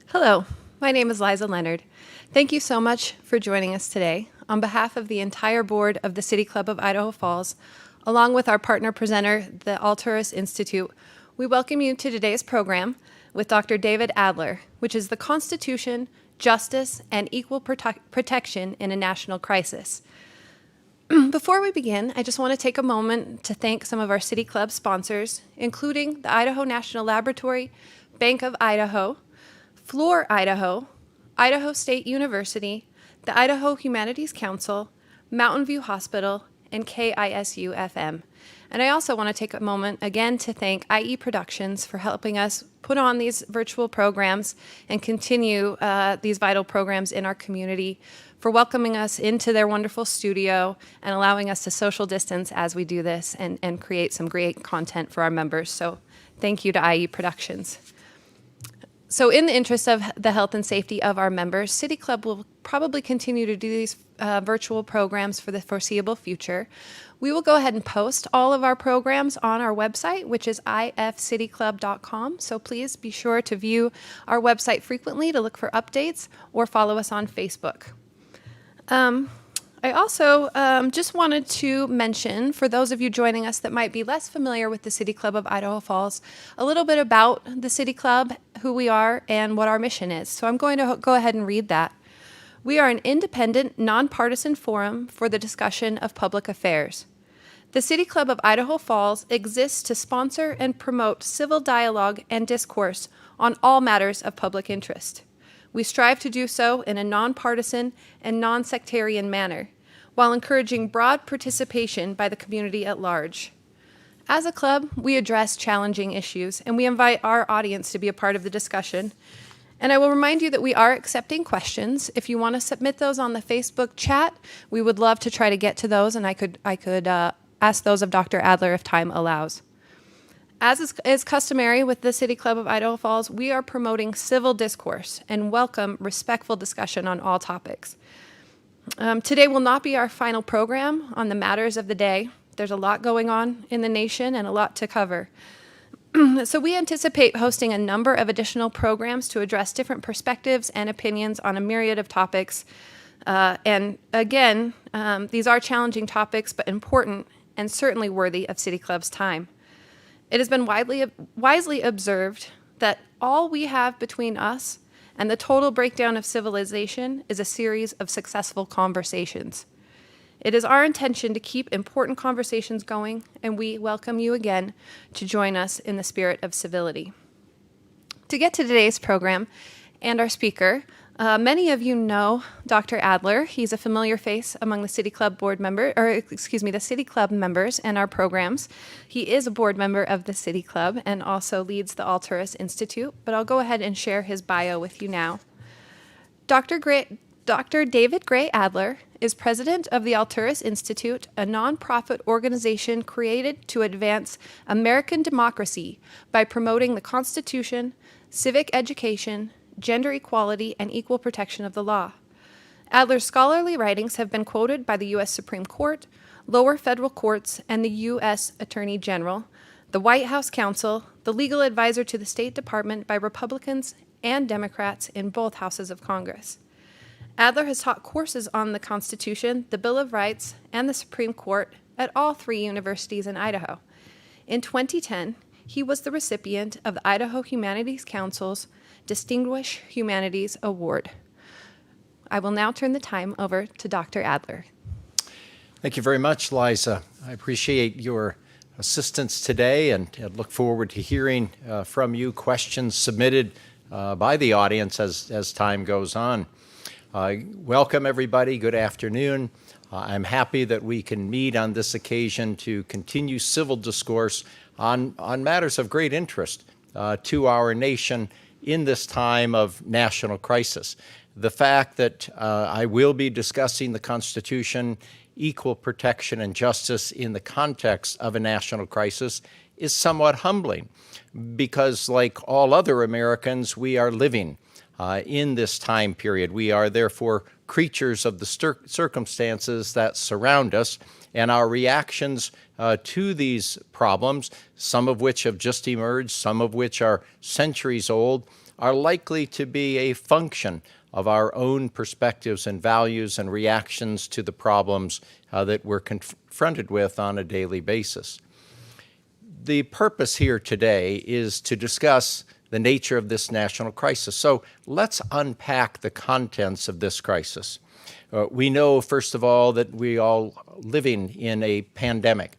Hello, my name is Liza Leonard. Thank you so much for joining us today. On behalf of the entire board of the City Club of Idaho Falls, along with our partner presenter, the Alturas Institute, we welcome you to today's program with Dr. David Adler, which is the Constitution, Justice, and Equal Protection in a National Crisis. Before we begin, I just want to take a moment to thank some of our City Club sponsors, including the Idaho National Laboratory, Bank of Idaho, Floor Idaho, Idaho State University, the Idaho Humanities Council, Mountain View Hospital, and KISU-FM. And I also want to take a moment again to thank IE Productions for helping us put on these virtual programs and continue these vital programs in our community, for welcoming us into their wonderful studio and allowing us to social distance as we do this and create some great content for our members. So thank you to IE Productions. So in the interest of the health and safety of our members, City Club will probably continue to do these virtual programs for the foreseeable future. We will go ahead and post all of our programs on our website, which is ifcityclub.com. So please be sure to view our website frequently to look for updates or follow us on Facebook. I also just wanted to mention, for those of you joining us that might be less familiar with the City Club of Idaho Falls, a little bit about the City Club, who we are, and what our mission is. So I'm going to go ahead and read that. We are an independent, nonpartisan forum for the discussion of public affairs. The City Club of Idaho Falls exists to sponsor and promote civil dialogue and discourse on all matters of public interest. We strive to do so in a nonpartisan and non-sectarian manner, while encouraging broad participation by the community at large. As a club, we address challenging issues, and we invite our audience to be a part of the discussion. And I will remind you that we are accepting questions. If you want to submit those on the Facebook chat, we would love to try to get to those, and I could ask those of Dr. Adler if time allows. As is customary with the City Club of Idaho Falls, we are promoting civil discourse and welcome respectful discussion on all topics. Today will not be our final program on the matters of the day. There's a lot going on in the nation and a lot to cover. So we anticipate hosting a number of additional programs to address different perspectives and opinions on a myriad of topics. And again, these are challenging topics, but important and certainly worthy of City Club's time. It has been wisely observed that all we have between us and the total breakdown of civilization is a series of successful conversations. It is our intention to keep important conversations going, and we welcome you again to join us in the spirit of civility. To get to today's program and our speaker, many of you know Dr. Adler. He's a familiar face among the City Club the City Club members and our programs. He is a board member of the City Club and also leads the Alturas Institute, but I'll go ahead and share his bio with you now. Dr. David Gray Adler is president of the Alturas Institute, a nonprofit organization created to advance American democracy by promoting the Constitution, civic education, gender equality, and equal protection of the law. Adler's scholarly writings have been quoted by the U.S. Supreme Court, lower federal courts, and the U.S. Attorney General, the White House counsel, the legal advisor to the State Department by Republicans and Democrats in both houses of Congress. Adler has taught courses on the Constitution, the Bill of Rights, and the Supreme Court at all 3 universities in Idaho. In 2010, he was the recipient of the Idaho Humanities Council's Distinguished Humanities Award. I will now turn the time over to Dr. Adler. Thank you very much, Liza. I appreciate your assistance today and look forward to hearing from you questions submitted by the audience as time goes on. Welcome, everybody. Good afternoon. I'm happy that we can meet on this occasion to continue civil discourse on matters of great interest to our nation in this time of national crisis. The fact that I will be discussing the Constitution, equal protection, and justice in the context of a national crisis is somewhat humbling because, like all other Americans, we are living in this time period. We are therefore creatures of the circumstances that surround us, and our reactions to these problems, some of which have just emerged, some of which are centuries old, are likely to be a function of our own perspectives and values and reactions to the problems that we're confronted with on a daily basis. The purpose here today is to discuss the nature of this national crisis. So let's unpack the contents of this crisis. We know, first of all, that we are living in a pandemic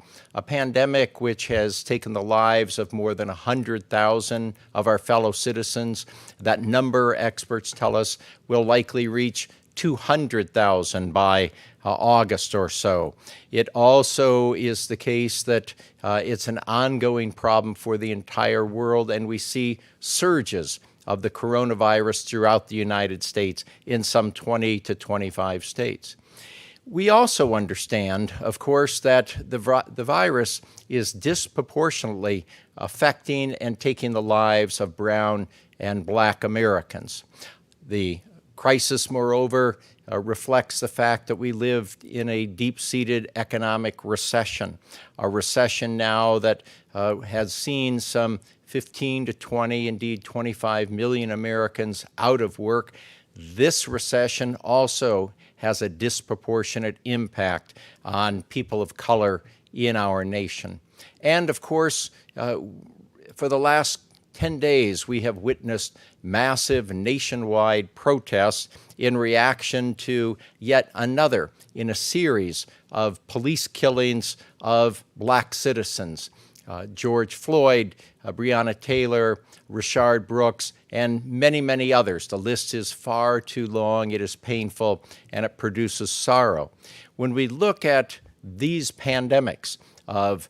which has taken the lives of more than 100,000 of our fellow citizens. That number, experts tell us, will likely reach 200,000 by August or so. It also is the case that it's an ongoing problem for the entire world, and we see surges of the coronavirus throughout the United States in some 20 to 25 states. We also understand, of course, that the virus is disproportionately affecting and taking the lives of brown and black Americans. The crisis, moreover, reflects the fact that we lived in a deep-seated economic recession, a recession now that has seen some 15 to 20, indeed 25 million Americans out of work. This recession also has a disproportionate impact on people of color in our nation. And of course, for the last 10 days, we have witnessed massive nationwide protests in reaction to yet another in a series of police killings of black citizens. George Floyd, Breonna Taylor, Rayshard Brooks, and many, many others. The list is far too long, it is painful, and it produces sorrow. When we look at these pandemics of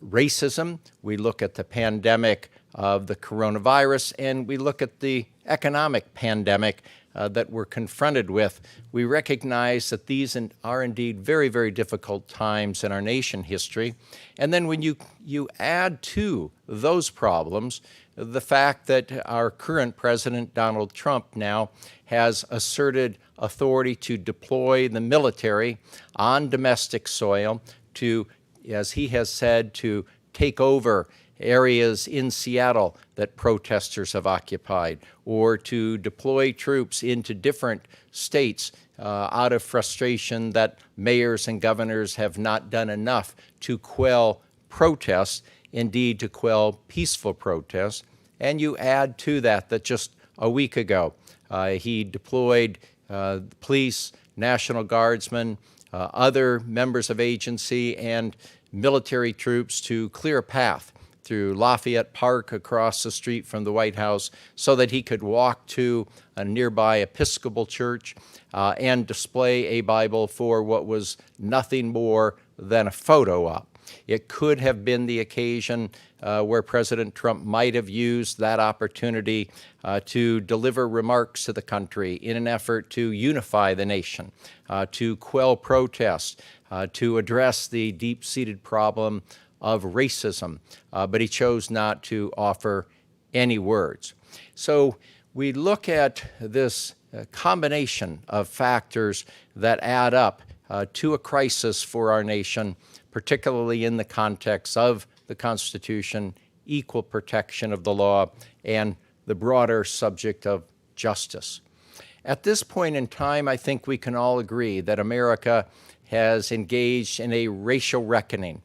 racism, we look at the pandemic of the coronavirus, and we look at the economic pandemic that we're confronted with, we recognize that these are indeed very, very difficult times in our nation history. And then when you add to those problems the fact that our current president, Donald Trump, now has asserted authority to deploy the military on domestic soil to, as he has said, to take over areas in Seattle that protesters have occupied, or to deploy troops into different states out of frustration that mayors and governors have not done enough to quell protests, indeed to quell peaceful protests. And you add to that just a week ago, he deployed police, National Guardsmen, other members of agency, and military troops to clear a path through Lafayette Park across the street from the White House so that he could walk to a nearby Episcopal church and display a Bible for what was nothing more than a photo op. It could have been the occasion where President Trump might have used that opportunity to deliver remarks to the country in an effort to unify the nation, to quell protests, to address the deep-seated problem of racism, but he chose not to offer any words. So we look at this combination of factors that add up to a crisis for our nation, particularly in the context of the Constitution, equal protection of the law, and the broader subject of justice. At this point in time, I think we can all agree that America has engaged in a racial reckoning.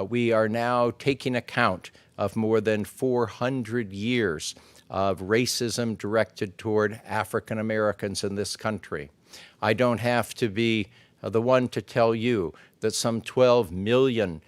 We are now taking account of more than 400 years of racism directed toward African Americans in this country. I don't have to be the one to tell you that some 12 million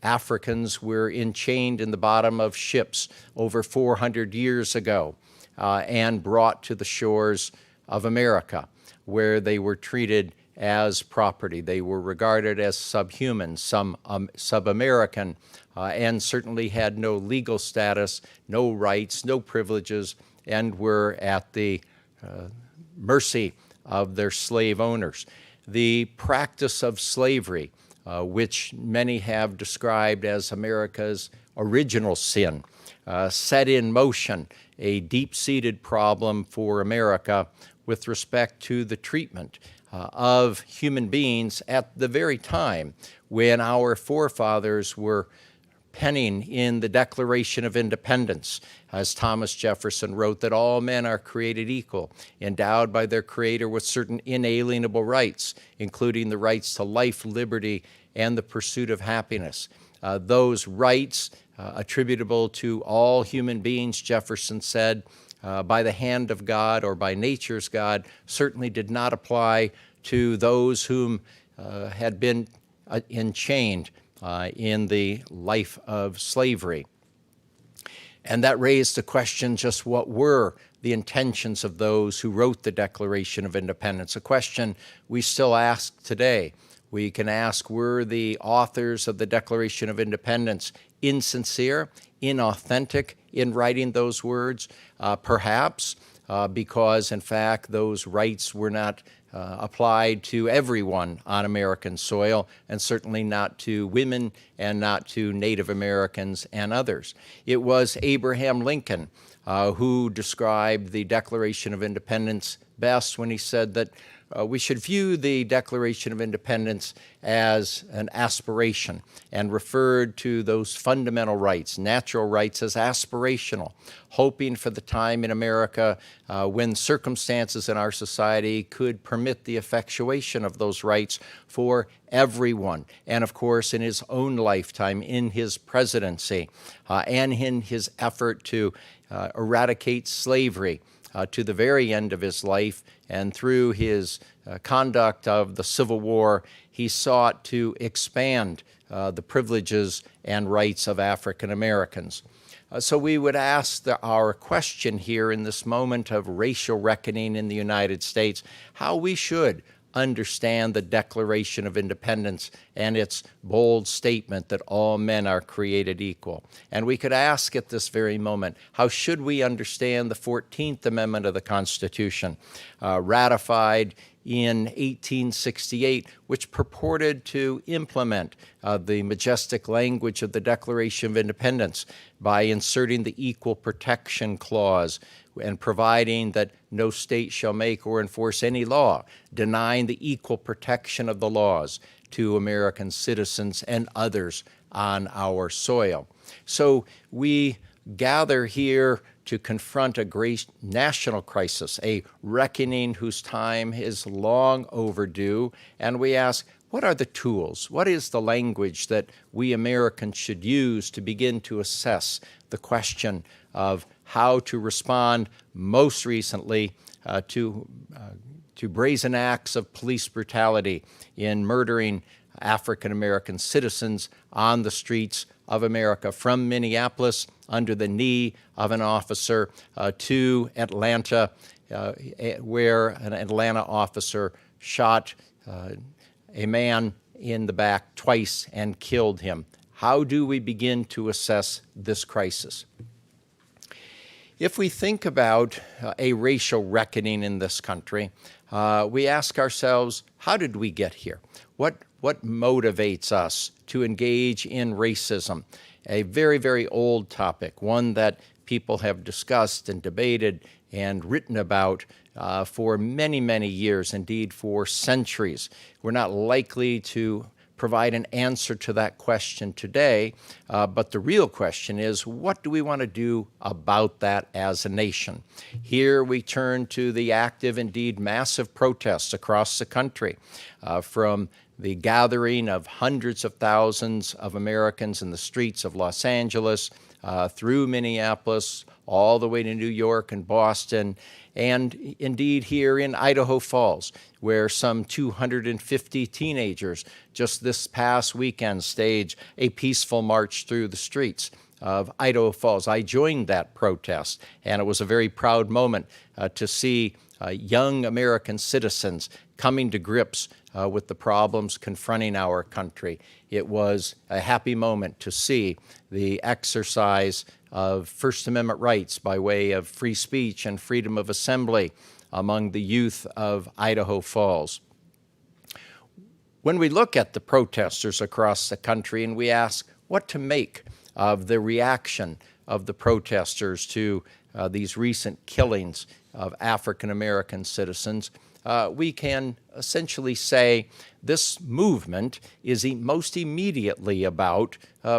Africans were enchained in the bottom of ships over 400 years ago and brought to the shores of America, where they were treated as property. They were regarded as subhuman, sub-American, and certainly had no legal status, no rights, no privileges, and were at the mercy of their slave owners. The practice of slavery, which many have described as America's original sin, set in motion a deep-seated problem for America with respect to the treatment of human beings at the very time when our forefathers were penning in the Declaration of Independence, as Thomas Jefferson wrote, that all men are created equal, endowed by their Creator with certain inalienable rights, including the rights to life, liberty, and the pursuit of happiness. Those rights attributable to all human beings, Jefferson said, by the hand of God or by nature's God, certainly did not apply to those whom had been enchained in the life of slavery. And that raised the question, just what were the intentions of those who wrote the Declaration of Independence? A question we still ask today. We can ask, were the authors of the Declaration of Independence insincere, inauthentic in writing those words? Perhaps because, in fact, those rights were not applied to everyone on American soil, and certainly not to women and not to Native Americans and others. It was Abraham Lincoln who described the Declaration of Independence best when he said that we should view the Declaration of Independence as an aspiration and referred to those fundamental rights, natural rights, as aspirational, hoping for the time in America when circumstances in our society could permit the effectuation of those rights for everyone. And of course, in his own lifetime, in his presidency, and in his effort to eradicate slavery, to the very end of his life, and through his conduct of the Civil War, he sought to expand the privileges and rights of African Americans. So we would ask our question here in this moment of racial reckoning in the United States, how we should understand the Declaration of Independence and its bold statement that all men are created equal. And we could ask at this very moment, how should we understand the 14th Amendment of the Constitution, ratified in 1868, which purported to implement the majestic language of the Declaration of Independence by inserting the Equal Protection Clause and providing that no state shall make or enforce any law denying the equal protection of the laws to American citizens and others on our soil. So we gather here to confront a great national crisis, a reckoning whose time is long overdue, and we ask, what are the tools? What is the language that we Americans should use to begin to assess the question of how to respond most recently to brazen acts of police brutality in murdering African American citizens on the streets of America, from Minneapolis under the knee of an officer to Atlanta, where an Atlanta officer shot a man in the back twice and killed him. How do we begin to assess this crisis? If we think about a racial reckoning in this country, we ask ourselves, how did we get here? What motivates us to engage in racism? A very, very old topic, one that people have discussed and debated and written about for many, many years, indeed for centuries. We're not likely to provide an answer to that question today, but the real question is, what do we want to do about that as a nation? Here we turn to the active, indeed massive protests across the country, from the gathering of hundreds of thousands of Americans in the streets of Los Angeles, through Minneapolis, all the way to New York and Boston, and indeed here in Idaho Falls, where some 250 teenagers just this past weekend staged a peaceful march through the streets of Idaho Falls. I joined that protest, and it was a very proud moment to see young American citizens coming to grips with the problems confronting our country. It was a happy moment to see the exercise of First Amendment rights by way of free speech and freedom of assembly among the youth of Idaho Falls. When we look at the protesters across the country and we ask what to make of the reaction of the protesters to these recent killings of African American citizens, we can essentially say this movement is most immediately about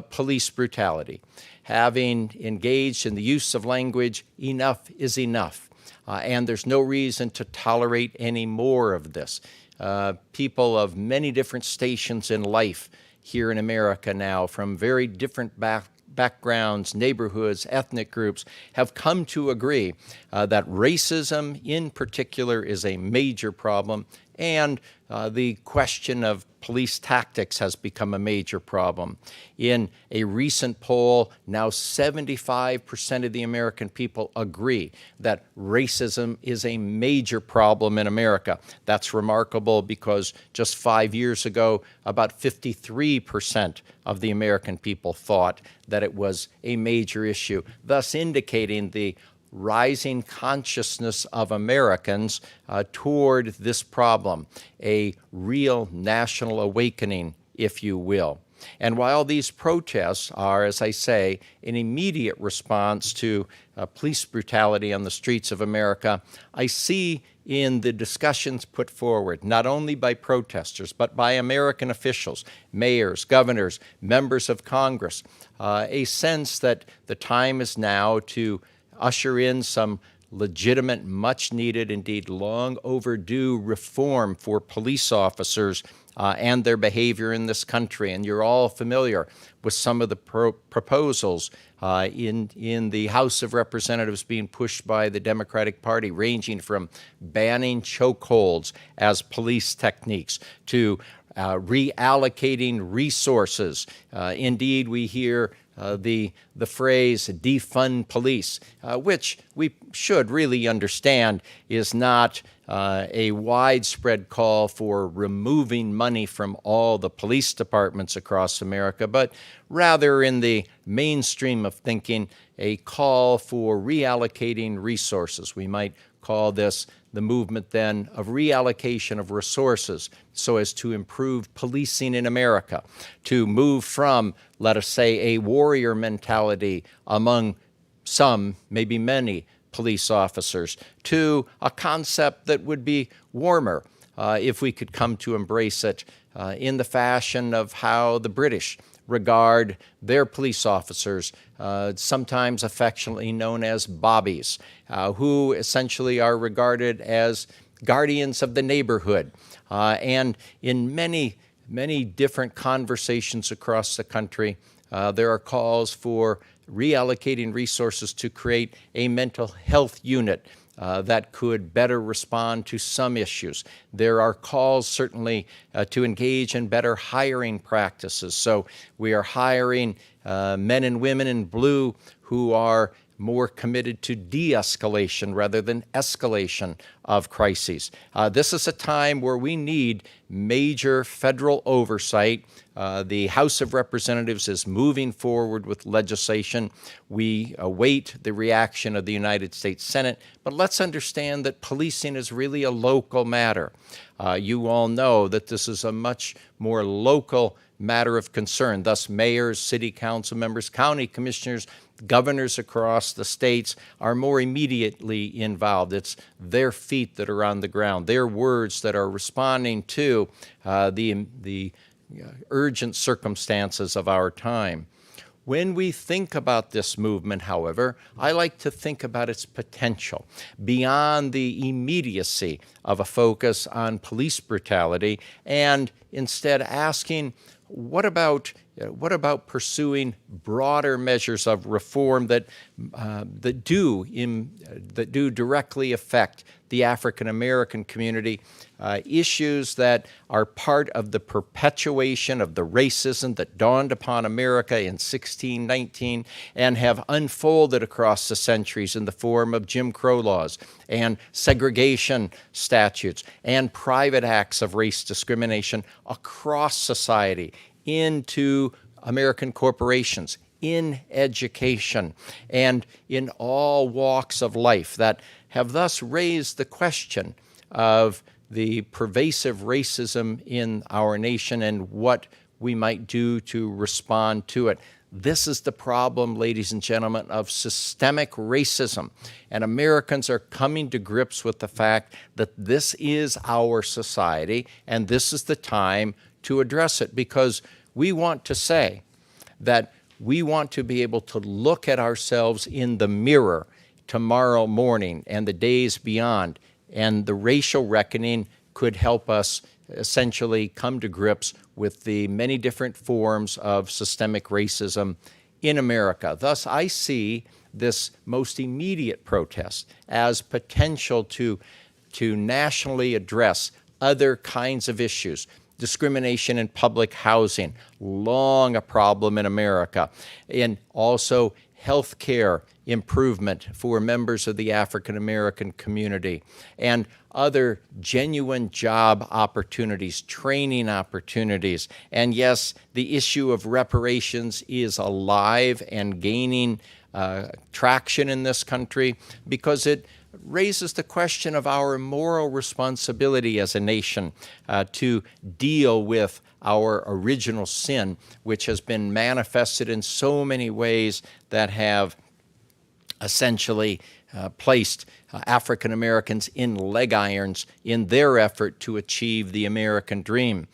police brutality. Having engaged in the use of language, enough is enough, and there's no reason to tolerate any more of this. People of many different stations in life here in America now, from very different backgrounds, neighborhoods, ethnic groups, have come to agree that racism in particular is a major problem, and the question of police tactics has become a major problem. In a recent poll, now 75% of the American people agree that racism is a major problem in America. That's remarkable because just 5 years ago, about 53% of the American people thought that it was a major issue, thus indicating the rising consciousness of Americans toward this problem, a real national awakening, if you will. And while these protests are, as I say, an immediate response to police brutality on the streets of America, I see in the discussions put forward, not only by protesters, but by American officials, mayors, governors, members of Congress, a sense that the time is now to usher in some legitimate, much-needed, indeed long overdue reform for police officers and their behavior in this country. And you're all familiar with some of the proposals in the House of Representatives being pushed by the Democratic Party, ranging from banning chokeholds as police techniques to reallocating resources. Indeed, we hear the phrase defund police, which we should really understand is not a widespread call for removing money from all the police departments across America, but rather in the mainstream of thinking, a call for reallocating resources. We might call this the movement then of reallocation of resources so as to improve policing in America, to move from, let us say, a warrior mentality among some, maybe many, police officers, to a concept that would be warmer if we could come to embrace it in the fashion of how the British regard their police officers, sometimes affectionately known as bobbies, who essentially are regarded as guardians of the neighborhood. And in many, many different conversations across the country, there are calls for reallocating resources to create a mental health unit that could better respond to some issues. There are calls certainly to engage in better hiring practices. So we are hiring men and women in blue who are more committed to de-escalation rather than escalation of crises. This is a time where we need major federal oversight. The House of Representatives is moving forward with legislation. We await the reaction of the United States Senate, but let's understand that policing is really a local matter. You all know that this is a much more local matter of concern. Thus, mayors, city council members, county commissioners, Governors across the states are more immediately involved. It's their feet that are on the ground, their words that are responding to the urgent circumstances of our time. When we think about this movement, however, I like to think about its potential beyond the immediacy of a focus on police brutality, and instead asking, what about pursuing broader measures of reform that do directly affect the African American community, issues that are part of the perpetuation of the racism that dawned upon America in 1619 and have unfolded across the centuries in the form of Jim Crow laws and segregation statutes and private acts of race discrimination across society, into American corporations, in education, and in all walks of life, that have thus raised the question of the pervasive racism in our nation and what we might do to respond to it. This is the problem, ladies and gentlemen, of systemic racism. And Americans are coming to grips with the fact that this is our society and this is the time to address it, because we want to say that we want to be able to look at ourselves in the mirror tomorrow morning and the days beyond, and the racial reckoning could help us essentially come to grips with the many different forms of systemic racism in America. Thus, I see this most immediate protest as potential to nationally address other kinds of issues. Discrimination in public housing, long a problem in America, and also health care improvement for members of the African American community, and other genuine job opportunities, training opportunities. And yes, the issue of reparations is alive and gaining traction in this country, because it raises the question of our moral responsibility as a nation to deal with our original sin, which has been manifested in so many ways that have essentially placed African Americans in leg irons in their effort to achieve the American dream.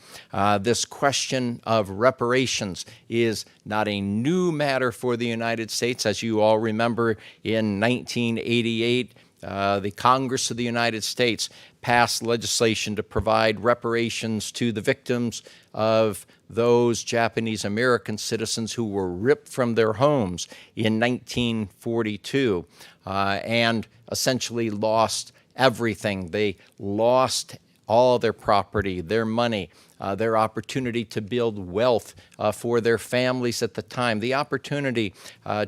This question of reparations is not a new matter for the United States. As you all remember, in 1988, the Congress of the United States passed legislation to provide reparations to the victims of those Japanese American citizens who were ripped from their homes in 1942 and essentially lost everything. They lost all their property, their money, their opportunity to build wealth for their families at the time, the opportunity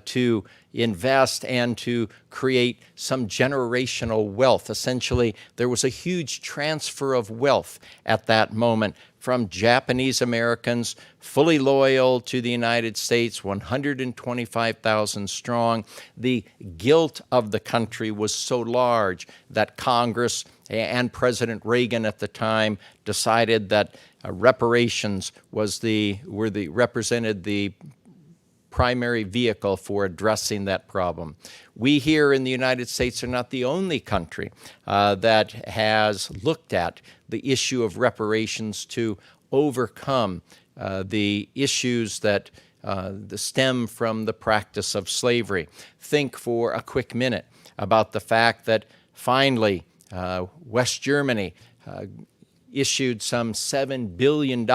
to invest and to create some generational wealth. Essentially, there was a huge transfer of wealth at that moment from Japanese Americans, fully loyal to the United States, 125,000 strong. The guilt of the country was so large that Congress and President Reagan at the time decided that reparations represented the primary vehicle for addressing that problem. We here in the United States are not the only country that has looked at the issue of reparations to overcome the issues that stem from the practice of slavery. Think for a quick minute about the fact that finally West Germany issued some $7 billion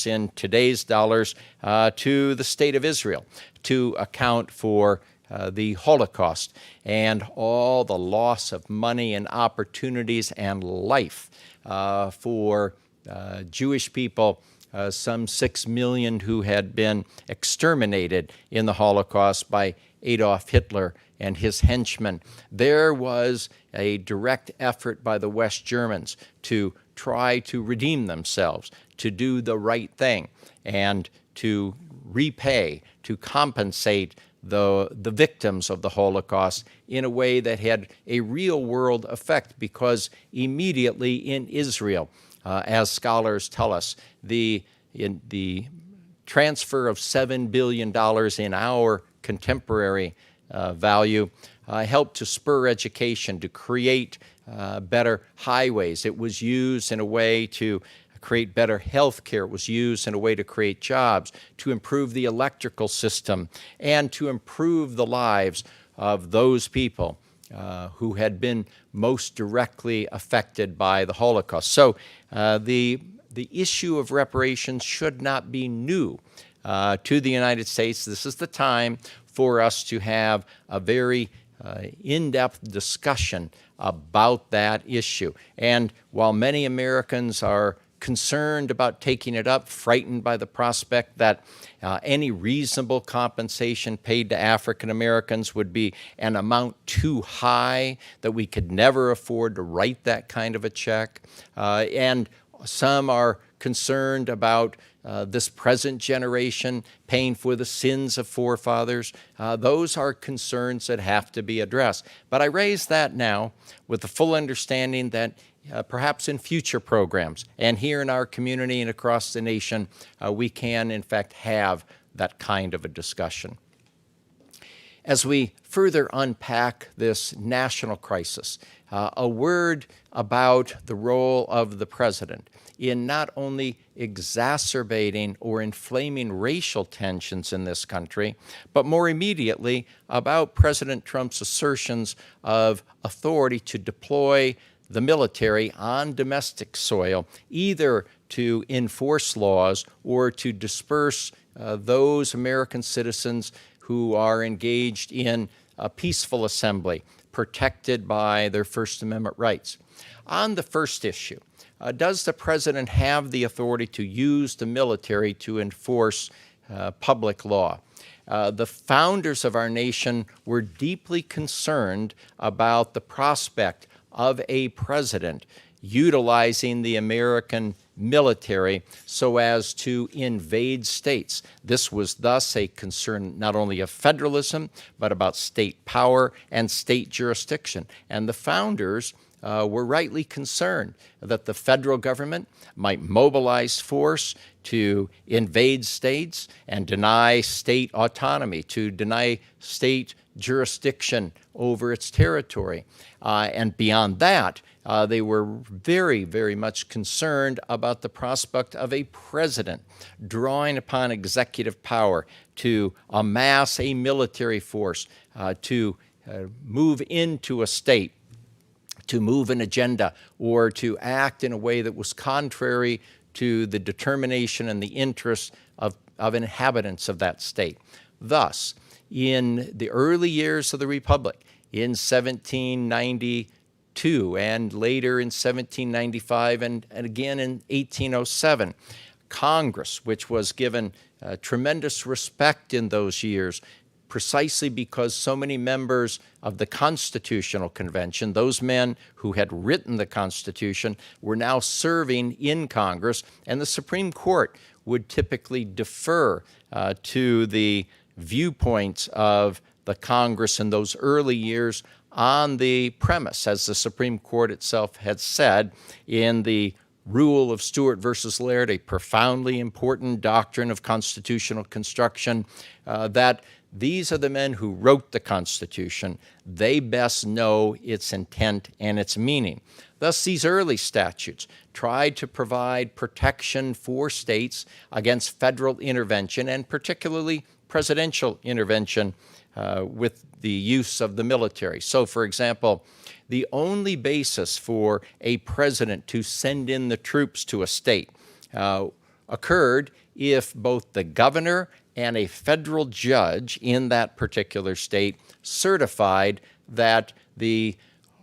in today's dollars to the state of Israel to account for the Holocaust and all the loss of money and opportunities and life for Jewish people, some 6 million who had been exterminated in the Holocaust by Adolf Hitler and his henchmen. There was a direct effort by the West Germans to try to redeem themselves, to do the right thing, and to repay, to compensate the victims of the Holocaust in a way that had a real-world effect, because immediately in Israel, as scholars tell us, the transfer of $7 billion in our contemporary value, helped to spur education, to create better highways. It was used in a way to create better health care. It was used in a way to create jobs, to improve the electrical system, and to improve the lives of those people who had been most directly affected by the Holocaust. So the issue of reparations should not be new to the United States. This is the time for us to have a very in-depth discussion about that issue. And while many Americans are concerned about taking it up, frightened by the prospect that any reasonable compensation paid to African Americans would be an amount too high, that we could never afford to write that kind of a check. And some are concerned about this present generation paying for the sins of forefathers. Those are concerns that have to be addressed. But I raise that now with the full understanding that perhaps in future programs and here in our community and across the nation, we can, in fact, have that kind of a discussion. As we further unpack this national crisis, a word about the role of the president in not only exacerbating or inflaming racial tensions in this country, but more immediately about President Trump's assertions of authority to deploy the military on domestic soil, either to enforce laws or to disperse those American citizens who are engaged in a peaceful assembly, protected by their First Amendment rights. On the first issue, does the president have the authority to use the military to enforce public law? The founders of our nation were deeply concerned about the prospect of a president utilizing the American military so as to invade states. This was thus a concern not only of federalism, but about state power and state jurisdiction. And the founders were rightly concerned that the federal government might mobilize force to invade states and deny state autonomy, to deny state jurisdiction over its territory. And beyond that, they were very, very much concerned about the prospect of a president drawing upon executive power to amass a military force, to move into a state, to move an agenda, or to act in a way that was contrary to the determination and the interests of inhabitants of that state. Thus, in the early years of the Republic, in 1792 and later in 1795 and again in 1807, Congress, which was given tremendous respect in those years, precisely because so many members of the Constitutional Convention, those men who had written the Constitution, were now serving in Congress, and the Supreme Court would typically defer to the viewpoints of the Congress in those early years on the premise, as the Supreme Court itself had said in the rule of Stewart versus Laird, a profoundly important doctrine of constitutional construction, that these are the men who wrote the Constitution. They best know its intent and its meaning. Thus, these early statutes tried to provide protection for states against federal intervention, and particularly presidential intervention with the use of the military. So, for example, the only basis for a president to send in the troops to a state occurred if both the governor and a federal judge in that particular state certified that the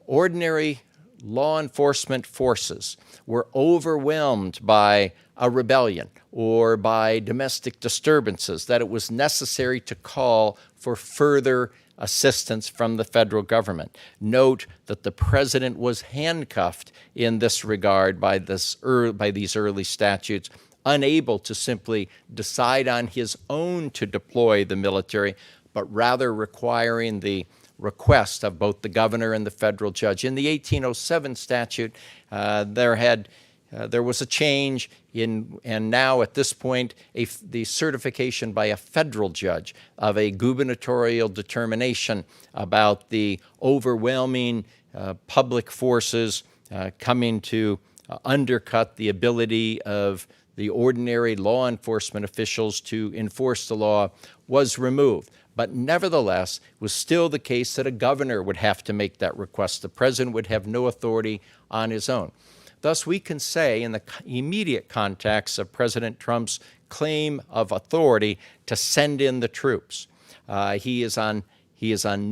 ordinary law enforcement forces were overwhelmed by a rebellion or by domestic disturbances, that it was necessary to call for further assistance from the federal government. Note that the president was handcuffed in this regard by these early statutes, unable to simply decide on his own to deploy the military, but rather requiring the request of both the governor and the federal judge. In the 1807 statute, there had there was a change and now at this point, the certification by a federal judge of a gubernatorial determination about the overwhelming public forces coming to undercut the ability of the ordinary law enforcement officials to enforce the law was removed. But nevertheless, it was still the case that a governor would have to make that request. The president would have no authority on his own. Thus, we can say, in the immediate context of President Trump's claim of authority to send in the troops, he is on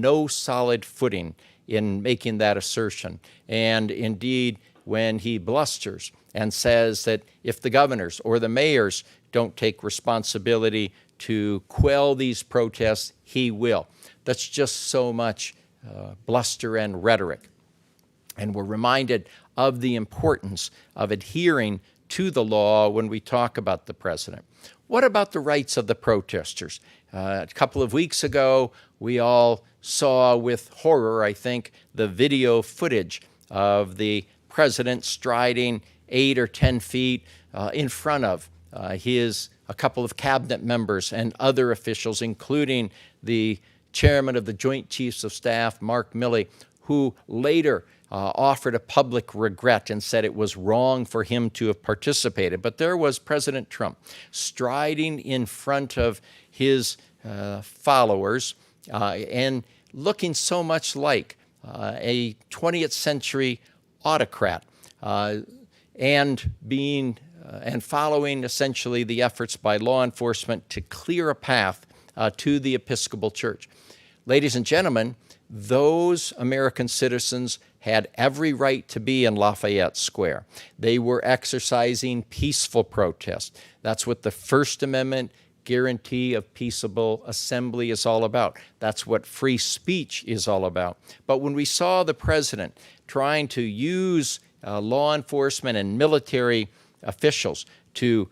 no solid footing in making that assertion. And indeed, when he blusters and says that if the governors or the mayors don't take responsibility to quell these protests, he will. That's just so much bluster and rhetoric. And we're reminded of the importance of adhering to the law when we talk about the president. What about the rights of the protesters? A couple of weeks ago, we all saw with horror, I think, the video footage of the president striding 8 or 10 feet in front of a couple of cabinet members and other officials, including the chairman of the Joint Chiefs of Staff, Mark Milley, who later offered a public regret and said it was wrong for him to have participated. But there was President Trump striding in front of his followers and looking so much like a 20th century autocrat and following essentially the efforts by law enforcement to clear a path to the Episcopal Church. Ladies and gentlemen, those American citizens had every right to be in Lafayette Square. They were exercising peaceful protest. That's what the First Amendment guarantee of peaceable assembly is all about. That's what free speech is all about. But when we saw the president trying to use law enforcement and military officials to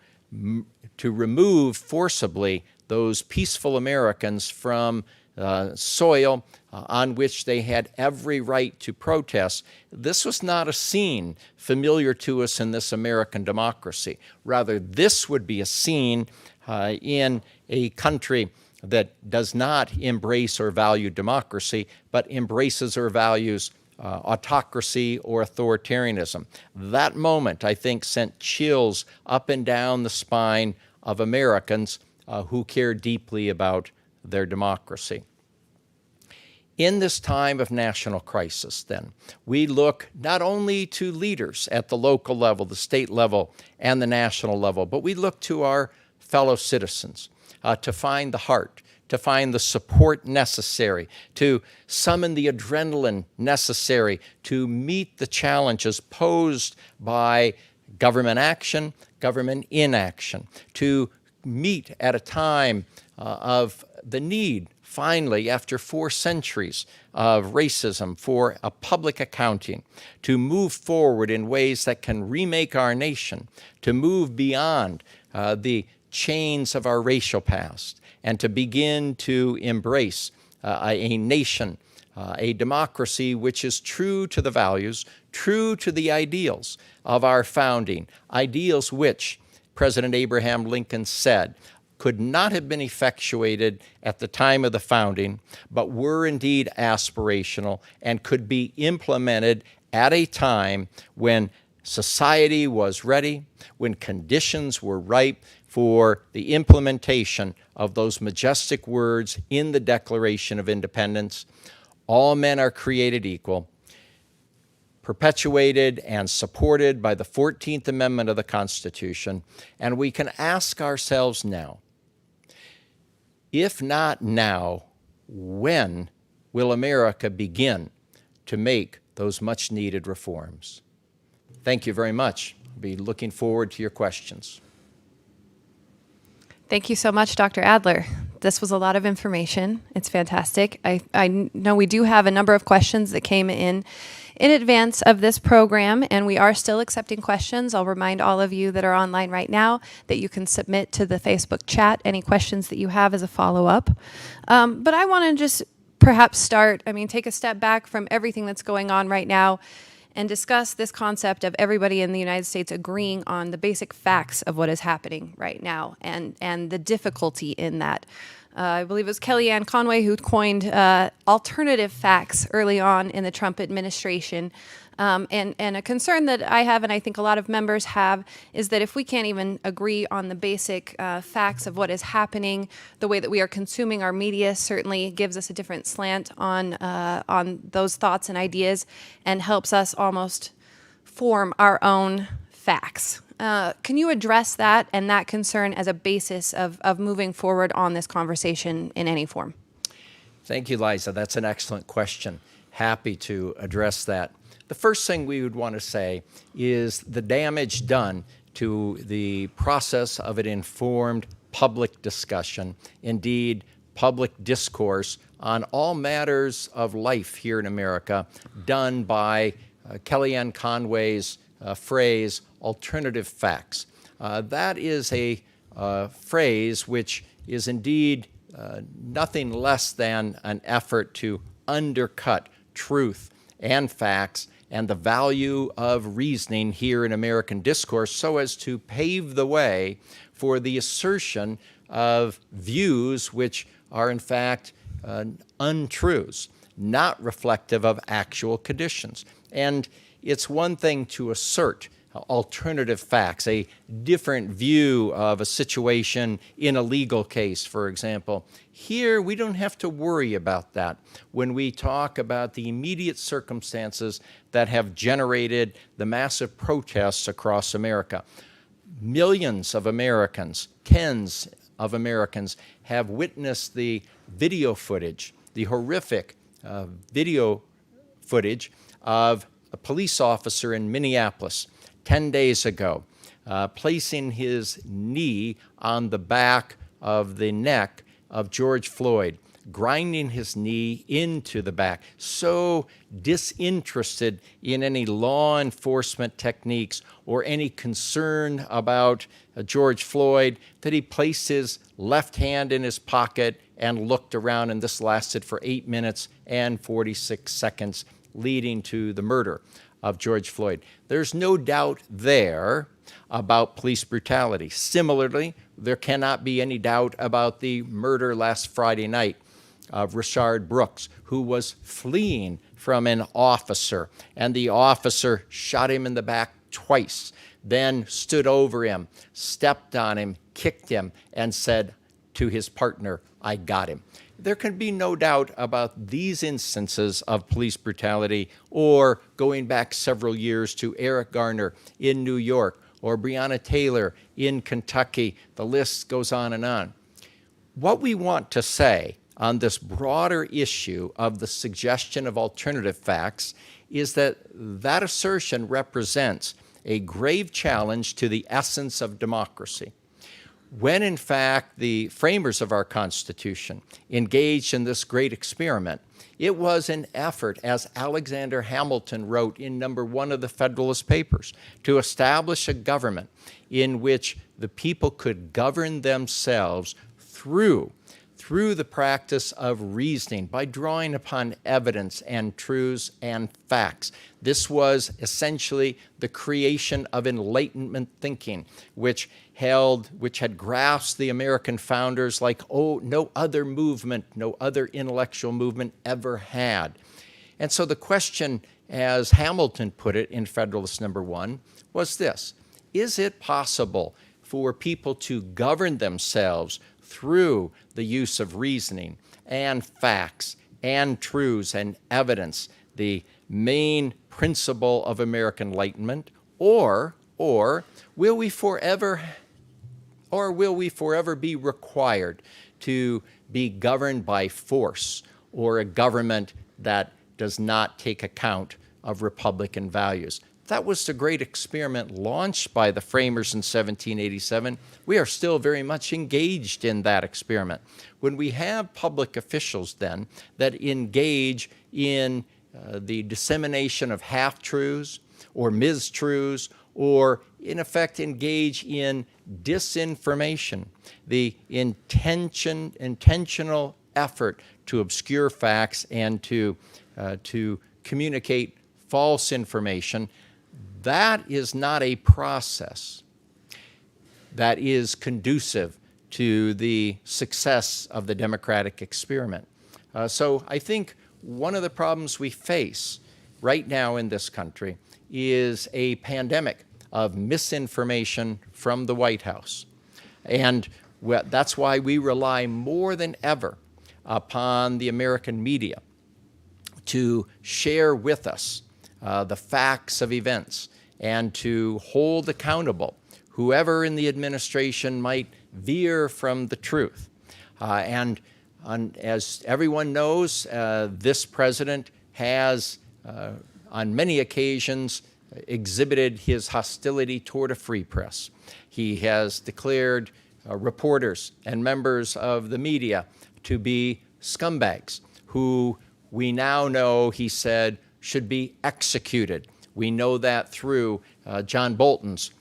remove forcibly those peaceful Americans from soil on which they had every right to protest, this was not a scene familiar to us in this American democracy. Rather, this would be a scene in a country that does not embrace or value democracy, but embraces or values autocracy or authoritarianism. That moment, I think, sent chills up and down the spine of Americans who care deeply about their democracy. In this time of national crisis, then, we look not only to leaders at the local level, the state level, and the national level, but we look to our fellow citizens to find the heart, to find the support necessary, to summon the adrenaline necessary to meet the challenges posed by government action, government inaction, to meet at a time of the need, finally, after 4 centuries of racism, for a public accounting, to move forward in ways that can remake our nation, to move beyond the chains of our racial past, and to begin to embrace a nation, a democracy which is true to the values, true to the ideals of our founding, ideals which President Abraham Lincoln said could not have been effectuated at the time of the founding, but were indeed aspirational and could be implemented at a time when society was ready, when conditions were ripe for the implementation of those majestic words in the Declaration of Independence. All men are created equal, perpetuated and supported by the 14th Amendment of the Constitution. And we can ask ourselves now, if not now, when will America begin to make those much-needed reforms? Thank you very much. I'll be looking forward to your questions. Thank you so much, Dr. Adler. This was a lot of information. It's fantastic. I know we do have a number of questions that came in advance of this program, and we are still accepting questions. I'll remind all of you that are online right now that you can submit to the Facebook chat any questions that you have as a follow-up. But I want to just perhaps take a step back from everything that's going on right now and discuss this concept of everybody in the United States agreeing on the basic facts of what is happening right now and the difficulty in that. I believe it was Kellyanne Conway who coined alternative facts early on in the Trump administration. And a concern that I have, and I think a lot of members have, is that if we can't even agree on the basic facts of what is happening, the way that we are consuming our media certainly gives us a different slant on those thoughts and ideas, and helps us almost form our own facts. Can you address that and that concern as a basis of moving forward on this conversation in any form? Thank you, Liza. That's an excellent question. Happy to address that. The first thing we would want to say is the damage done to the process of an informed public discussion, indeed public discourse on all matters of life here in America, done by Kellyanne Conway's phrase, alternative facts. That is a phrase which is indeed nothing less than an effort to undercut truth and facts and the value of reasoning here in American discourse so as to pave the way for the assertion of views which are in fact untruths, not reflective of actual conditions. And it's one thing to assert alternative facts, a different view of a situation in a legal case, for example. Here, we don't have to worry about that when we talk about the immediate circumstances that have generated the massive protests across America. Millions of Americans, tens of Americans, have witnessed the video footage, the horrific video footage of a police officer in Minneapolis 10 days ago, placing his knee on the back of the neck of George Floyd, grinding his knee into the back, so disinterested in any law enforcement techniques or any concern about George Floyd that he placed his left hand in his pocket and looked around, and this lasted for 8 minutes and 46 seconds, leading to the murder of George Floyd. There's no doubt there about police brutality. Similarly, there cannot be any doubt about the murder last Friday night of Rayshard Brooks, who was fleeing from an officer, and the officer shot him in the back twice, then stood over him, stepped on him, kicked him, and said to his partner, "I got him." There can be no doubt about these instances of police brutality, or going back several years to Eric Garner in New York, or Breonna Taylor in Kentucky. The list goes on and on. What we want to say on this broader issue of the suggestion of alternative facts is that that assertion represents a grave challenge to the essence of democracy. When, in fact, the framers of our Constitution engaged in this great experiment, it was an effort, as Alexander Hamilton wrote in number 1 of the Federalist Papers, to establish a government in which the people could govern themselves through the practice of reasoning, by drawing upon evidence and truths and facts. This was essentially the creation of Enlightenment thinking, which had grasped the American founders like, no other movement, no other intellectual movement ever had. And so the question, as Hamilton put it in Federalist number 1, was this: is it possible for people to govern themselves through the use of reasoning and facts and truths and evidence, the main principle of American Enlightenment, or will we forever be required to be governed by force, or a government that does not take account of Republican values? That was the great experiment launched by the framers in 1787. We are still very much engaged in that experiment. When we have public officials then that engage in the dissemination of half-truths or mistruths, or in effect engage in disinformation, the intentional effort to obscure facts and to communicate false information, that is not a process that is conducive to the success of the democratic experiment. So I think one of the problems we face right now in this country is a pandemic of misinformation from the White House. And that's why we rely more than ever upon the American media to share with us the facts of events and to hold accountable whoever in the administration might veer from the truth. And as everyone knows, this president has, on many occasions, exhibited his hostility toward a free press. He has declared reporters and members of the media to be scumbags who we now know, he said, should be executed. We know that through John Bolton's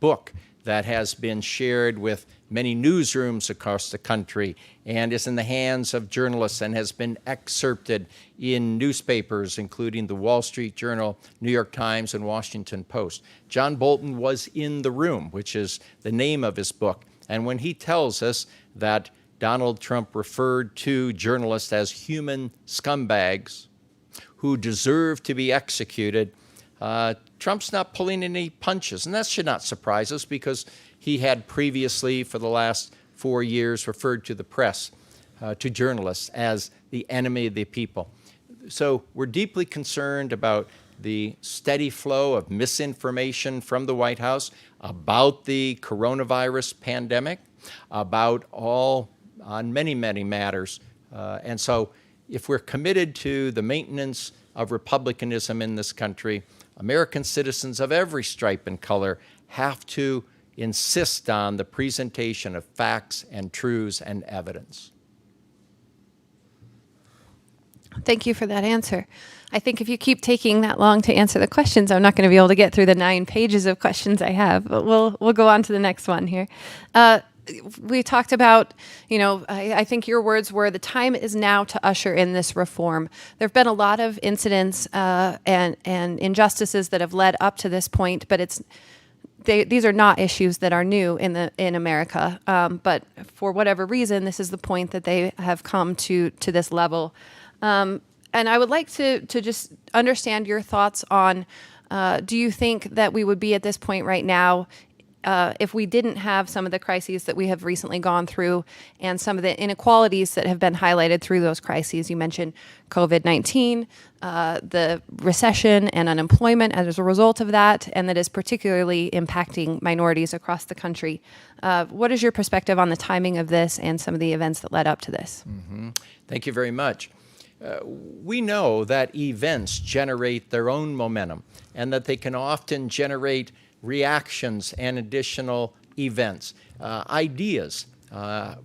book that has been shared with many newsrooms across the country and is in the hands of journalists and has been excerpted in newspapers, including the Wall Street Journal, New York Times, and Washington Post. John Bolton was in the room, which is the name of his book. And when he tells us that Donald Trump referred to journalists as human scumbags who deserve to be executed, Trump's not pulling any punches. And that should not surprise us because he had previously, for the last 4 years, referred to the press, to journalists, as the enemy of the people. So we're deeply concerned about the steady flow of misinformation from the White House about the coronavirus pandemic, about on many, many matters. And so if we're committed to the maintenance of republicanism in this country, American citizens of every stripe and color have to insist on the presentation of facts and truths and evidence. Thank you for that answer. I think if you keep taking that long to answer the questions, I'm not going to be able to get through the 9 pages of questions I have, but we'll go on to the next one here. We talked about, I think your words were, the time is now to usher in this reform. There have been a lot of incidents and injustices that have led up to this point, but these are not issues that are new in America. But for whatever reason, this is the point that they have come to this level. And I would like to just understand your thoughts on, do you think that we would be at this point right now if we didn't have some of the crises that we have recently gone through and some of the inequalities that have been highlighted through those crises? You mentioned COVID-19, the recession and unemployment as a result of that, and that is particularly impacting minorities across the country. What is your perspective on the timing of this and some of the events that led up to this? Mm-hmm. Thank you very much. We know that events generate their own momentum and that they can often generate reactions and additional events. Ideas are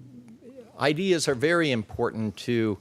very important to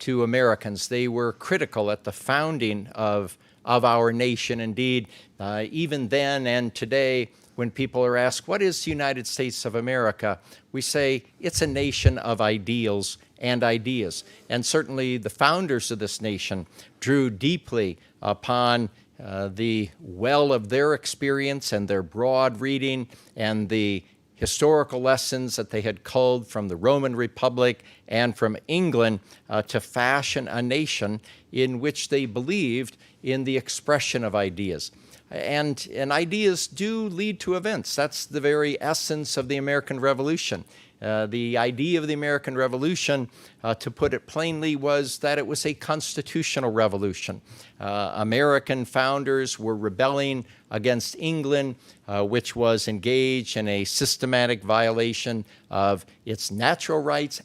Americans. They were critical at the founding of our nation. Indeed, even then and today, when people are asked, what is the United States of America? We say it's a nation of ideals and ideas. And certainly the founders of this nation drew deeply upon the well of their experience and their broad reading and the historical lessons that they had culled from the Roman Republic and from England to fashion a nation in which they believed in the expression of ideas. And ideas do lead to events. That's the very essence of the American Revolution. The idea of the American Revolution, to put it plainly, was that it was a constitutional revolution. American founders were rebelling against England, which was engaged in a systematic violation of its natural rights,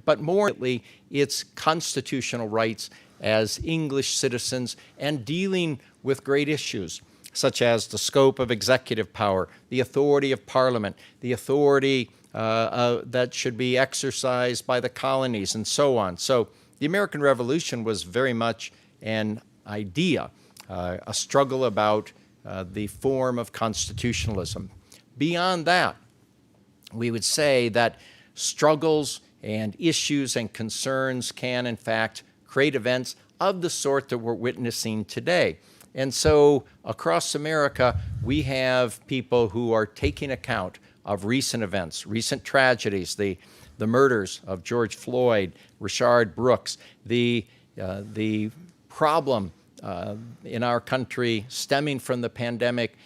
but more importantly, its constitutional rights as English citizens, and dealing with great issues, such as the scope of executive power, the authority of Parliament, the authority that should be exercised by the colonies, and so on. So the American Revolution was very much an idea, a struggle about the form of constitutionalism. Beyond that, we would say that struggles and issues and concerns can, in fact, create events of the sort that we're witnessing today. And so across America, we have people who are taking account of recent events, recent tragedies, the murders of George Floyd, Rayshard Brooks, the problem in our country stemming from the pandemic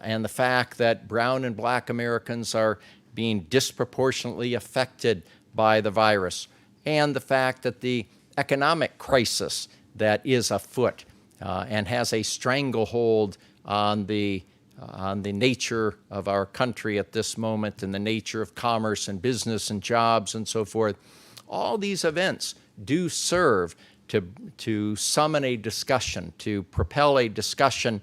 and the fact that brown and black Americans are being disproportionately affected by the virus, and the fact that the economic crisis that is afoot and has a stranglehold on the nature of our country at this moment and the nature of commerce and business and jobs and so forth. All these events do serve to summon a discussion, to propel a discussion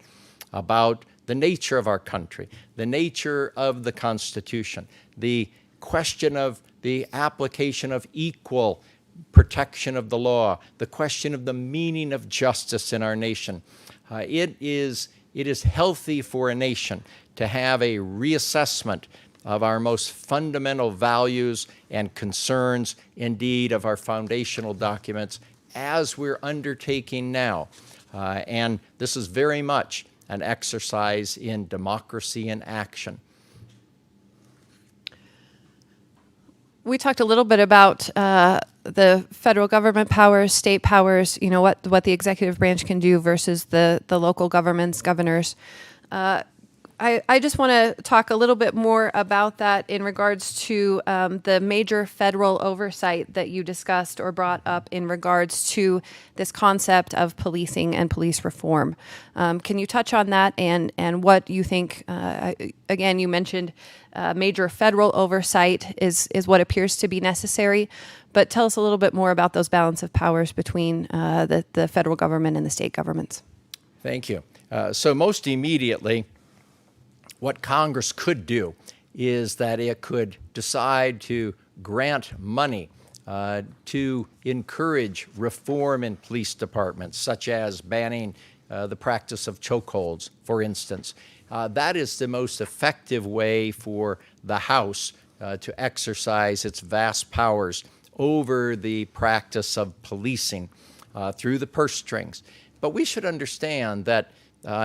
about the nature of our country, the nature of the Constitution, the question of the application of equal protection of the law, the question of the meaning of justice in our nation. It is healthy for a nation to have a reassessment of our most fundamental values and concerns, indeed of our foundational documents, as we're undertaking now. And this is very much an exercise in democracy in action. We talked a little bit about the federal government powers, state powers, what the executive branch can do versus the local governments, governors. I just want to talk a little bit more about that in regards to the major federal oversight that you discussed or brought up in regards to this concept of policing and police reform. Can you touch on that and what you think? Again, you mentioned major federal oversight is what appears to be necessary, but tell us a little bit more about those balance of powers between the federal government and the state governments. Thank you. So most immediately, what Congress could do is that it could decide to grant money to encourage reform in police departments, such as banning the practice of chokeholds, for instance. That is the most effective way for the House to exercise its vast powers over the practice of policing through the purse strings. But we should understand that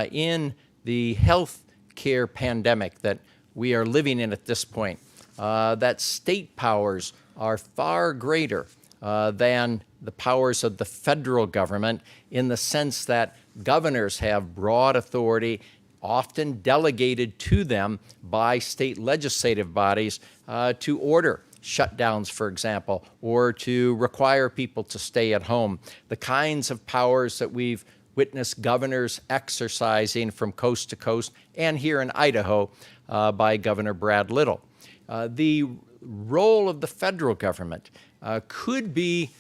in the health care pandemic that we are living in at this point, that state powers are far greater than the powers of the federal government, in the sense that governors have broad authority, often delegated to them by state legislative bodies, to order shutdowns, for example, or to require people to stay at home. The kinds of powers that we've witnessed governors exercising from coast to coast, and here in Idaho by Governor Brad Little. The role of the federal government could be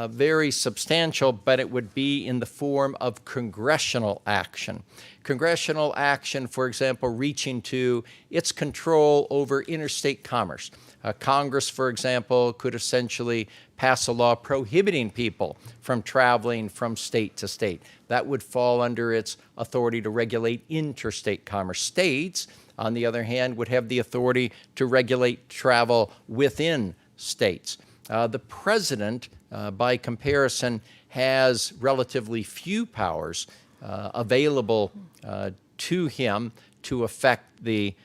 very substantial, but it would be in the form of congressional action. Congressional action, for example, reaching to its control over interstate commerce. Congress, for example, could essentially pass a law prohibiting people from traveling from state to state. That would fall under its authority to regulate interstate commerce. States, on the other hand, would have the authority to regulate travel within states. The president, by comparison, has relatively few powers available to him to affect the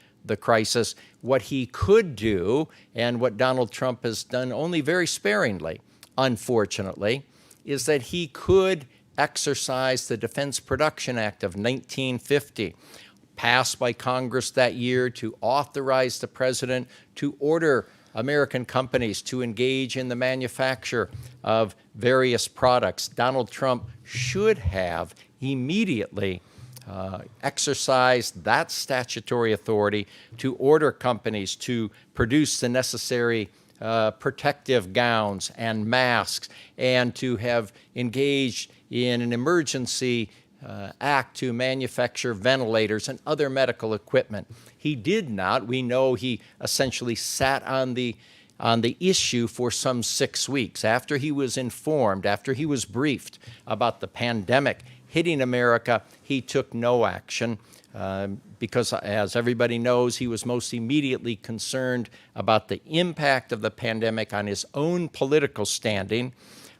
crisis. What he could do, and what Donald Trump has done only very sparingly, unfortunately, is that he could exercise the Defense Production Act of 1950, passed by Congress that year, to authorize the president to order American companies to engage in the manufacture of various products. Donald Trump should have immediately exercised that statutory authority to order companies to produce the necessary protective gowns and masks, and to have engaged in an emergency act to manufacture ventilators and other medical equipment. He did not. We know he essentially sat on the issue for some 6 weeks. After he was informed, after he was briefed about the pandemic hitting America, he took no action because, as everybody knows, he was most immediately concerned about the impact of the pandemic on his own political standing,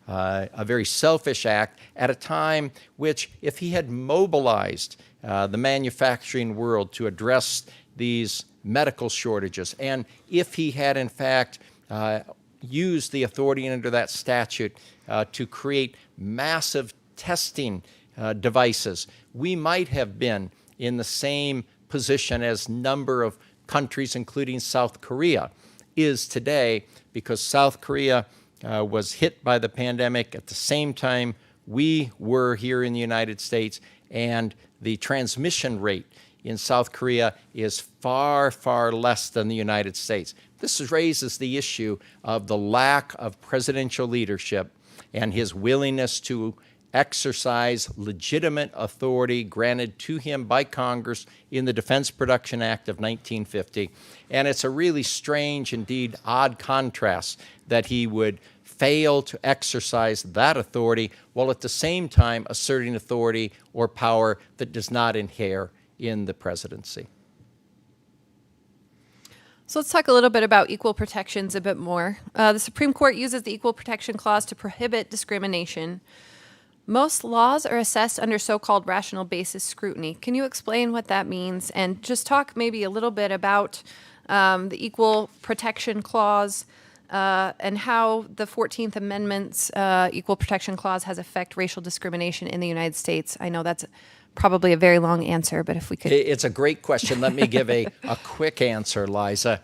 a very selfish act at a time which, if he had mobilized the manufacturing world to address these medical shortages, and if he had in fact used the authority under that statute to create massive testing devices, we might have been in the same position as number of countries, including South Korea, is today, because South Korea was hit by the pandemic at the same time we were here in the United States, and the transmission rate in South Korea is far, far less than the United States. This raises the issue of the lack of presidential leadership and his willingness to exercise legitimate authority granted to him by Congress in the Defense Production Act of 1950. And it's a really strange, indeed odd contrast that he would fail to exercise that authority while at the same time asserting authority or power that does not inhere in the presidency. So let's talk a little bit about equal protections a bit more. The Supreme Court uses the Equal Protection Clause to prohibit discrimination. Most laws are assessed under so-called rational basis scrutiny. Can you explain what that means, and just talk maybe a little bit about the Equal Protection Clause and how the 14th Amendment's Equal Protection Clause has affected racial discrimination in the United States? I know that's probably a very long answer, but if we could... It's a great question. Let me give a quick answer, Liza.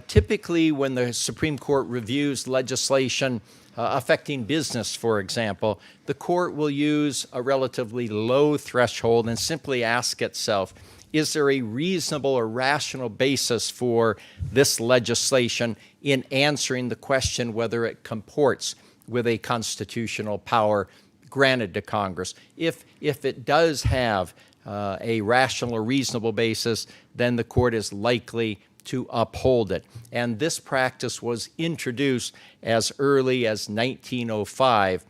Typically, when the Supreme Court reviews legislation affecting business, for example, the court will use a relatively low threshold and simply ask itself, is there a reasonable or rational basis for this legislation in answering the question whether it comports with a constitutional power granted to Congress? If it does have a rational or reasonable basis, then the court is likely to uphold it. And this practice was introduced as early as 1905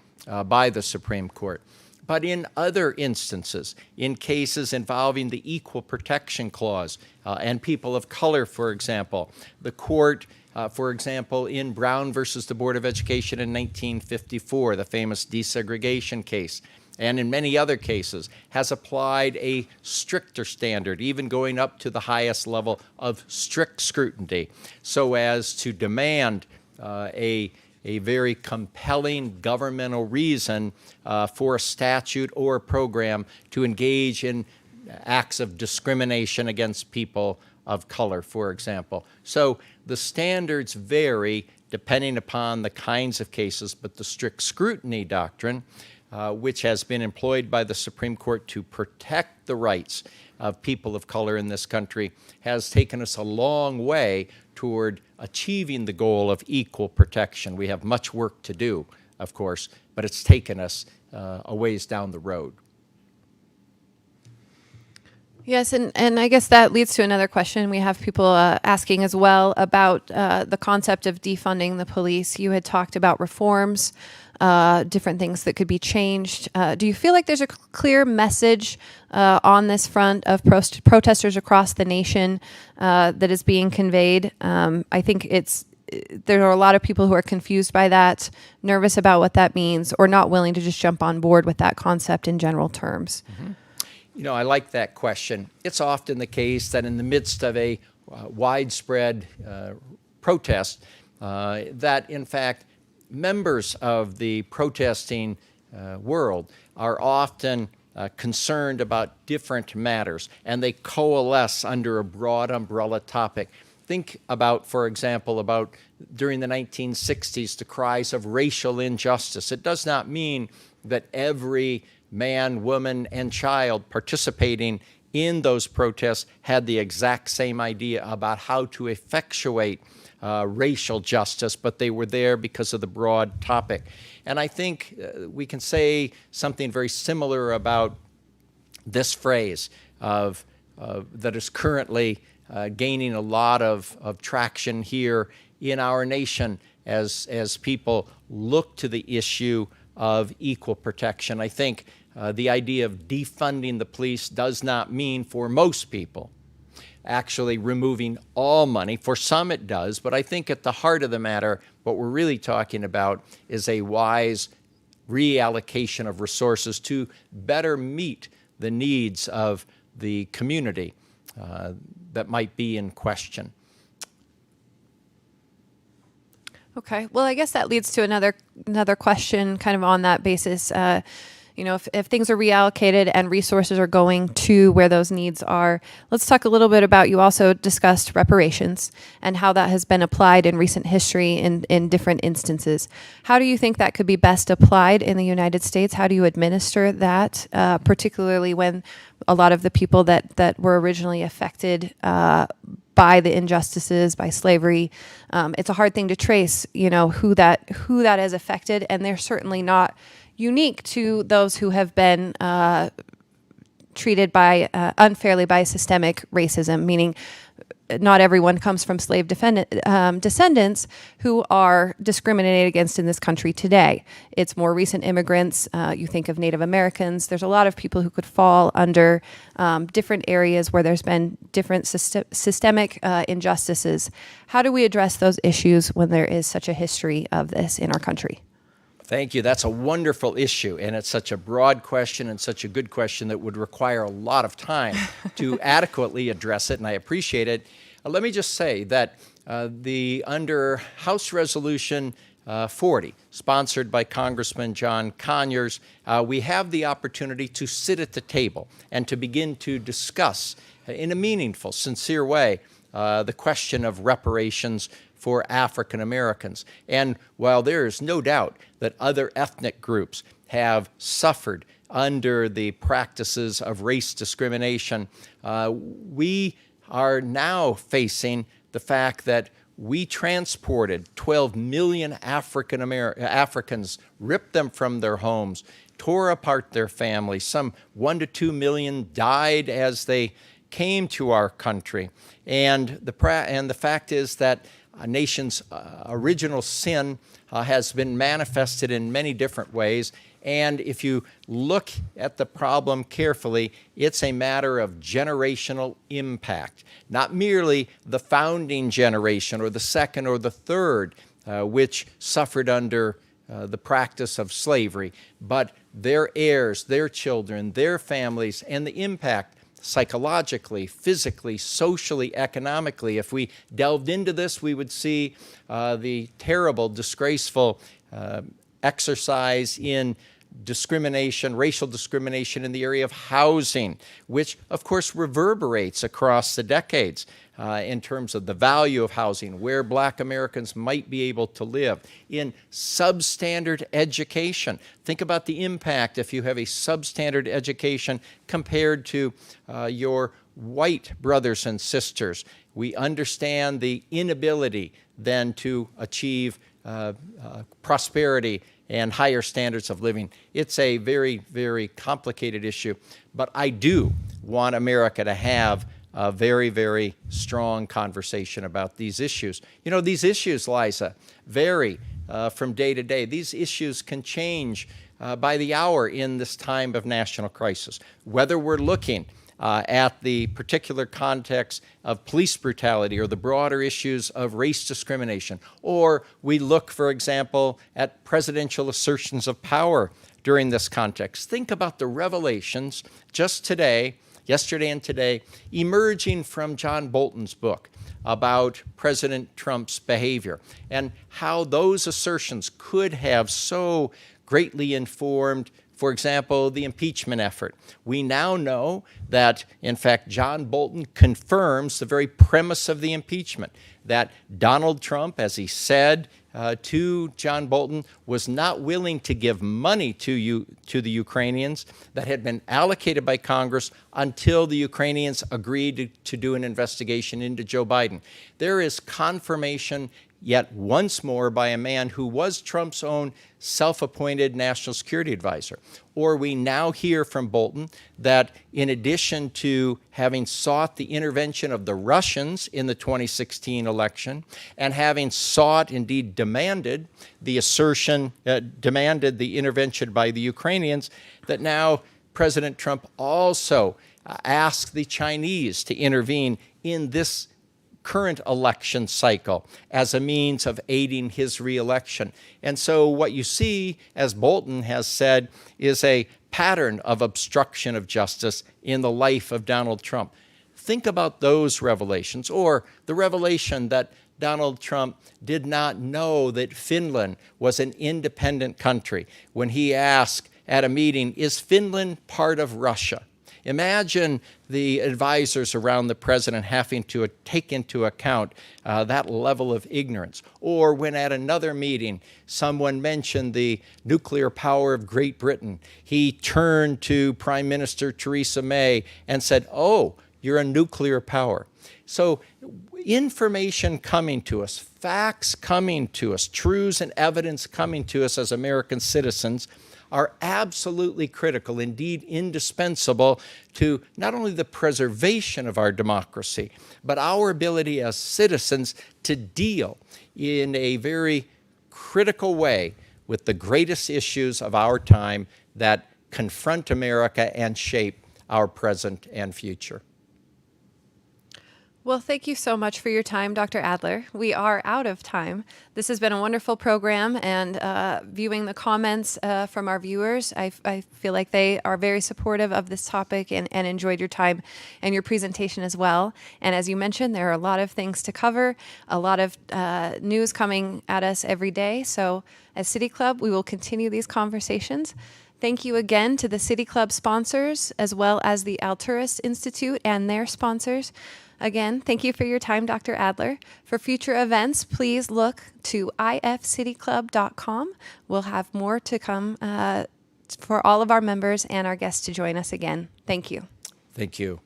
by the Supreme Court. But in other instances, in cases involving the Equal Protection Clause and people of color, for example, the court, for example, in Brown versus the Board of Education in 1954, the famous desegregation case, and in many other cases, has applied a stricter standard, even going up to the highest level of strict scrutiny, so as to demand a very compelling governmental reason for a statute or a program to engage in acts of discrimination against people of color, for example. So the standards vary depending upon the kinds of cases, but the strict scrutiny doctrine, which has been employed by the Supreme Court to protect the rights of people of color in this country, has taken us a long way toward achieving the goal of equal protection. We have much work to do, of course, but it's taken us a ways down the road. Yes, and I guess that leads to another question. We have people asking as well about the concept of defunding the police. You had talked about reforms, different things that could be changed. Do you feel like there's a clear message on this front of protesters across the nation that is being conveyed? I think there are a lot of people who are confused by that, nervous about what that means, or not willing to just jump on board with that concept in general terms. Mm-hmm. You know, I like that question. It's often the case that in the midst of a widespread protest, that in fact members of the protesting world are often concerned about different matters, and they coalesce under a broad umbrella topic. Think about, for example, about during the 1960s, the cries of racial injustice. It does not mean that every man, woman, and child participating in those protests had the exact same idea about how to effectuate racial justice, but they were there because of the broad topic. And I think we can say something very similar about this phrase that is currently gaining a lot of traction here in our nation as people look to the issue of equal protection. I think the idea of defunding the police does not mean, for most people, actually removing all money. For some it does, but I think at the heart of the matter, what we're really talking about is a wise reallocation of resources to better meet the needs of the community that might be in question. Okay. Well, I guess that leads to another question kind of on that basis. If things are reallocated and resources are going to where those needs are, let's talk a little bit about, you also discussed reparations and how that has been applied in recent history in different instances. How do you think that could be best applied in the United States? How do you administer that, particularly when a lot of the people that were originally affected by the injustices, by slavery, it's a hard thing to trace, who that has affected, and they're certainly not unique to those who have been treated unfairly by systemic racism, meaning not everyone comes from slave descendants who are discriminated against in this country today. It's more recent immigrants. You think of Native Americans. There's a lot of people who could fall under different areas where there's been different systemic injustices. How do we address those issues when there is such a history of this in our country? Thank you. That's a wonderful issue, and it's such a broad question and such a good question that would require a lot of time to adequately address it, and I appreciate it. Let me just say that under House Resolution 40, sponsored by Congressman John Conyers, we have the opportunity to sit at the table and to begin to discuss in a meaningful, sincere way the question of reparations for African Americans. And while there is no doubt that other ethnic groups have suffered under the practices of race discrimination, we are now facing the fact that we transported 12 million Africans, ripped them from their homes, tore apart their families. Some 1 to 2 million died as they came to our country. And the fact is that a nation's original sin has been manifested in many different ways. And if you look at the problem carefully, it's a matter of generational impact, not merely the founding generation or the second or the third, which suffered under the practice of slavery, but their heirs, their children, their families, and the impact psychologically, physically, socially, economically. If we delved into this, we would see the terrible, disgraceful exercise in discrimination, racial discrimination in the area of housing, which of course reverberates across the decades in terms of the value of housing, where Black Americans might be able to live, in substandard education. Think about the impact if you have a substandard education compared to your white brothers and sisters. We understand the inability then to achieve prosperity and higher standards of living. It's a very, very complicated issue, but I do want America to have a very, very strong conversation about these issues. You know, these issues, Liza, vary from day to day. These issues can change by the hour in this time of national crisis. Whether we're looking at the particular context of police brutality or the broader issues of race discrimination, or we look, for example, at presidential assertions of power during this context. Think about the revelations just today, yesterday and today, emerging from John Bolton's book about President Trump's behavior and how those assertions could have so greatly informed, for example, the impeachment effort. We now know that, in fact, John Bolton confirms the very premise of the impeachment, that Donald Trump, as he said to John Bolton, was not willing to give money to the Ukrainians that had been allocated by Congress until the Ukrainians agreed to do an investigation into Joe Biden. There is confirmation yet once more by a man who was Trump's own self-appointed national security advisor. Or we now hear from Bolton that in addition to having sought the intervention of the Russians in the 2016 election and having sought, indeed demanded, the intervention by the Ukrainians, that now President Trump also asked the Chinese to intervene in this current election cycle as a means of aiding his reelection. And so what you see, as Bolton has said, is a pattern of obstruction of justice in the life of Donald Trump. Think about those revelations, or the revelation that Donald Trump did not know that Finland was an independent country when he asked at a meeting, "Is Finland part of Russia?" Imagine the advisors around the president having to take into account that level of ignorance. Or when at another meeting, someone mentioned the nuclear power of Great Britain, he turned to Prime Minister Theresa May and said, "Oh, you're a nuclear power." So information coming to us, facts coming to us, truths and evidence coming to us as American citizens are absolutely critical, indeed indispensable, to not only the preservation of our democracy, but our ability as citizens to deal in a very critical way with the greatest issues of our time that confront America and shape our present and future. Well, thank you so much for your time, Dr. Adler. We are out of time. This has been a wonderful program, and viewing the comments from our viewers, I feel like they are very supportive of this topic and enjoyed your time and your presentation as well. And as you mentioned, there are a lot of things to cover, a lot of news coming at us every day. So as City Club, we will continue these conversations. Thank you again to the City Club sponsors, as well as the Alturas Institute and their sponsors. Again, thank you for your time, Dr. Adler. For future events, please look to ifcityclub.com. We'll have more to come for all of our members and our guests to join us again. Thank you. Thank you.